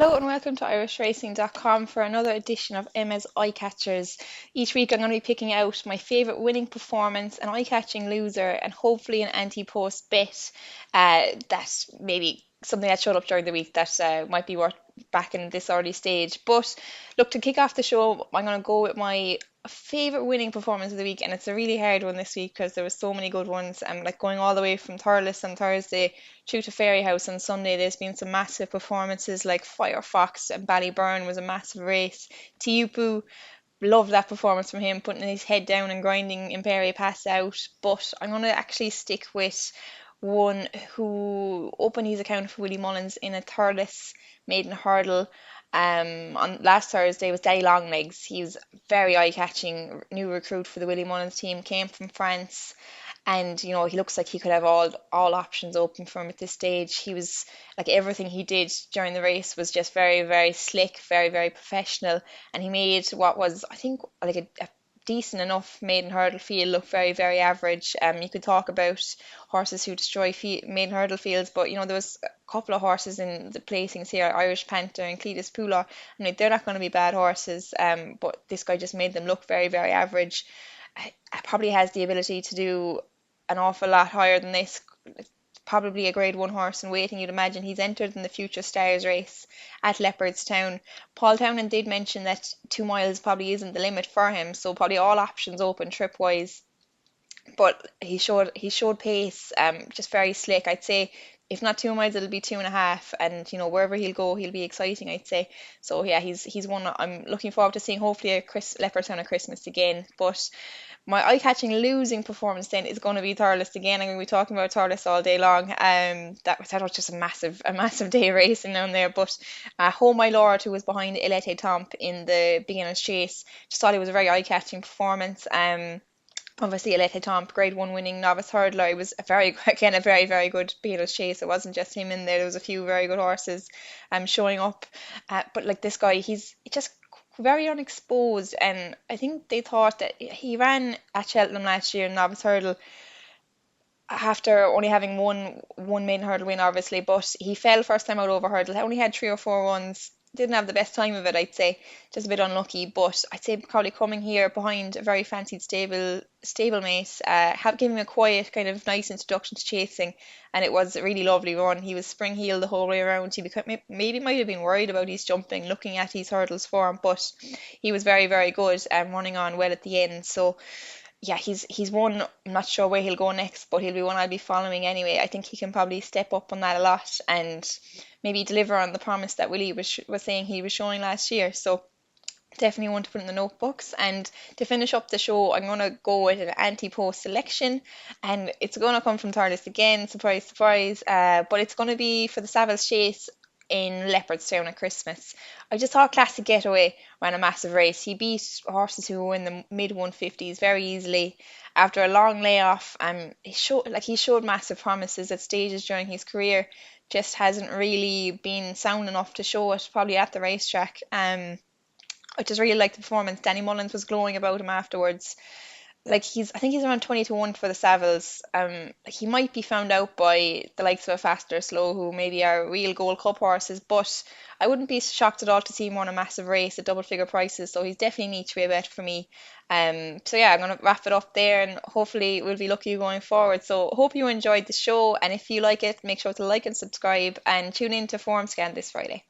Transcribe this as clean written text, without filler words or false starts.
Hello and welcome to irishracing.com for another edition of Emma's Eyecatchers. Each week I'm going to be picking out my favourite winning performance, an eye-catching loser, and hopefully an anti-post bet that's maybe something that showed up during the week that might be worth backing at this early stage. But look, to kick off the show, I'm going to go with my favourite winning performance of the week, and it's a really hard one this week because there was so many good ones. Like going all the way from Thurles on Thursday through to Fairyhouse on Sunday. There's been some massive performances like Firefox and Ballyburn was a massive race. Tiupu, loved that performance from him, putting his head down and grinding Imperi Pass out. But I'm going to actually stick with one who opened his account for Willie Mullins in a Thurles maiden hurdle. On last Thursday was Daddy Longlegs. He was very eye-catching, new recruit for the Willie Mullins team, came from France, and he looks like he could have all options open for him at this stage. He was like, everything he did during the race was just very, very slick, very, very professional, and he made what was, I think, like a decent enough maiden hurdle field look very, very average. You could talk about horses who destroy maiden hurdle fields, but there was a couple of horses in the placings here, Irish Panther and Cletus Pula. I mean, they're not going to be bad horses, but this guy just made them look very, very average. Probably has the ability to do an awful lot higher than this. Probably a grade one horse in waiting. You'd imagine he's entered in the Future Stars race at Leopardstown. Paul Townend did mention that 2 miles probably isn't the limit for him, so probably all options open trip wise. But he showed pace, just very slick. I'd say if not 2 miles, it'll be 2.5, and wherever he'll go, he'll be exciting, I'd say. So yeah, he's one I'm looking forward to seeing. Hopefully a Leopardstown at Christmas again. But my eye-catching losing performance then is going to be Thurles again. I'm going to be talking about Thurles all day long. That was just a massive day racing down there. But Home My Lord, who was behind Ante-post in the beginner's chase, just thought it was a very eye-catching performance. Obviously, Ante-post, grade one winning novice hurdler. It was again, a very, very good beginner's chase. It wasn't just him in there. There was a few very good horses showing up. But like this guy, he's just very unexposed, and I think they thought that he ran at Cheltenham last year in novice hurdle after only having one main hurdle win, obviously, but he fell first time out over hurdle. Only had 3 or 4 runs. Didn't have the best time of it, I'd say. Just a bit unlucky, but I'd say probably coming here behind a very fancied stablemate, have given him a quiet, kind of nice introduction to chasing, and it was a really lovely run. He was spring heeled the whole way around. He maybe might have been worried about his jumping, looking at his hurdles for him, but he was very, very good and running on well at the end. So yeah, he's one. I'm not sure where he'll go next, but he'll be one I'll be following anyway. I think he can probably step up on that a lot and maybe deliver on the promise that Willie was saying he was showing last year. So definitely one to put in the notebooks. And to finish up the show, I'm going to go with an anti-post selection, and it's going to come from Thurles again. Surprise, surprise. But it's going to be for the Savills Chase in Leopardstown at Christmas. I just thought Classic Getaway ran a massive race. He beat horses who were in the mid 150s very easily after a long layoff. He showed massive promises at stages during his career. Just hasn't really been sound enough to show it, probably at the racetrack. I just really liked the performance. Danny Mullins was glowing about him afterwards. Like I think he's around 20 to 1 for the Savills. Like he might be found out by the likes of a Fast or Slow, who maybe are real Gold Cup horses, but I wouldn't be shocked at all to see him on a massive race at double figure prices. So he's definitely neat to be a bet for me. So yeah, I'm gonna wrap it up there, and hopefully we'll be lucky going forward. So hope you enjoyed the show, and if you like it, make sure to like and subscribe, and tune in to Forum Scan this Friday.